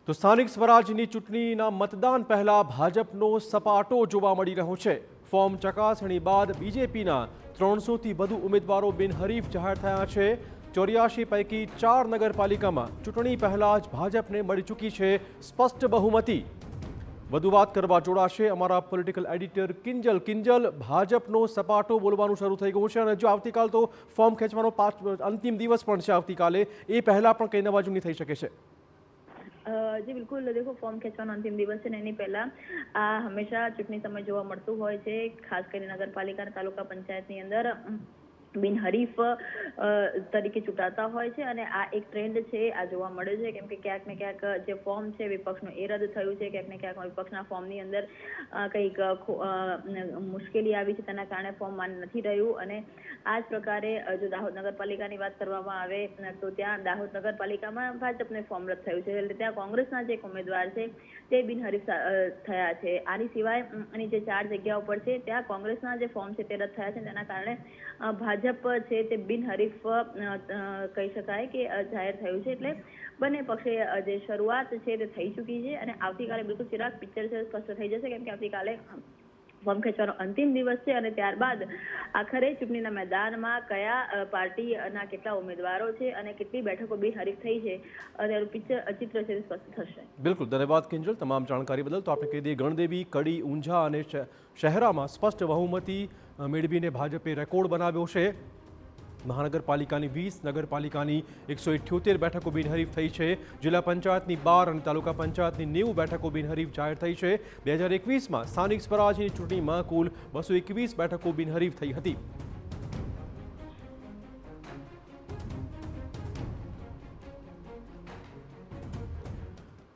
તો સ્થાનિક સ્વરાજની ચૂંટણીના મતદાન પહેલા ભાજપનો સપાટો જોવા મળી રહ્યો છે। ફોર્મ ચકાસણી બાદ બીજેપીના 300થી વધુ ઉમેદવારો બિનહરીફ જાહેર થયા છે। 84 પૈકી 4 નગરપાલિકામાં ચૂંટણી પહેલા જ ભાજપને મળી ચૂકી છે સ્પષ્ટ બહુમતી। વધુ વાત કરવા જોડાશે અમારા પોલિટિકલ એડિટર કિંજલ। ભાજપનો સપાટો બોલવાનું શરૂ થઈ ગયું છે અને જો આવતીકાલ તો ફોર્મ ખેંચવાનો અંતિમ દિવસ પણ છે આવતીકાલે, એ પહેલા પણ કઈ નવા જૂની થઈ શકે છે? जी बिल्कुल, देखो फॉर्म खेचવાનો અંતિમ દિવસ છે ને એની પહેલા આ હંમેશા ચૂંટણી સમય જોવા મળતું હોય છે, ખાસ કરીને નગરપાલિકા અને તાલુકા પંચાયતની અંદર બિનહરીફ તરીકે ચૂંટાતા હોય છે અને આ એક ટ્રેન્ડ છે, આ જોવા મળે છે કેમ કે ક્યાંક ને ક્યાંક જે ફોર્મ છે વિપક્ષનું એ રદ થયું છે, ક્યાંક ને ક્યાંક વિપક્ષના ફોર્મની અંદર કંઈક મુશ્કેલી આવી છે, તેના કારણે ફોર્મ માન્ય નથી રહ્યું। અને આ જ પ્રકારે જો દાહોદ નગરપાલિકાની વાત કરવામાં આવે તો ત્યાં દાહોદ નગરપાલિકામાં ભાજપને ફોર્મ રદ થયું છે, એટલે ત્યાં કોંગ્રેસના જે ઉમેદવાર છે તે બિનહરીફ થયા છે। આની સિવાય આની જે 4 જગ્યાઓ પર છે ત્યાં કોંગ્રેસના જે ફોર્મ છે તે રદ થયા છે, તેના કારણે ભાજપ છે તે બિનહરીફ કહી શકાય કે જાહેર થયું છે। એટલે બંને પક્ષે જે શરૂઆત છે તે થઈ ચૂકી છે અને આવતીકાલે બિલકુલ ચિરાગ પિક્ચર છે સ્પષ્ટ થઈ જશે કેમ કે આવતીકાલે ફોર્મ ખેંચવાનો અંતિમ દિવસ છે અને ત્યારબાદ આખરે ચૂંટણીના મેદાનમાં કયા પાર્ટીના કેટલા ઉમેદવારો છે અને કેટલી બેઠકો બિનહરીફ થઈ છે તેનું ચિત્ર છે સ્પષ્ટ થશે। બિલકુલ, ધન્યવાદ કિંજલ તમામ જાણકારી બદલ। તો આપણે કહી દઈએ ગણદેવી, કડી, ઊંઝા અને શહેરામાં સ્પષ્ટ બહુમતી મેળવીને ભાજપે રેકોર્ડ બનાવ્યો છે। મહાનગરપાલિકાની 20, નગરપાલિકાની 178 બેઠકો બિનહરીફ થઈ છે। જિલ્લા પંચાયતની 12 અને તાલુકા પંચાયતની 90 બેઠકો બિનહરીફ જાહેર થઈ છે। 2021માં સ્થાનિક સ્વરાજની ચૂંટણીમાં કુલ 221 બેઠકો બિનહરીફ થઈ હતી।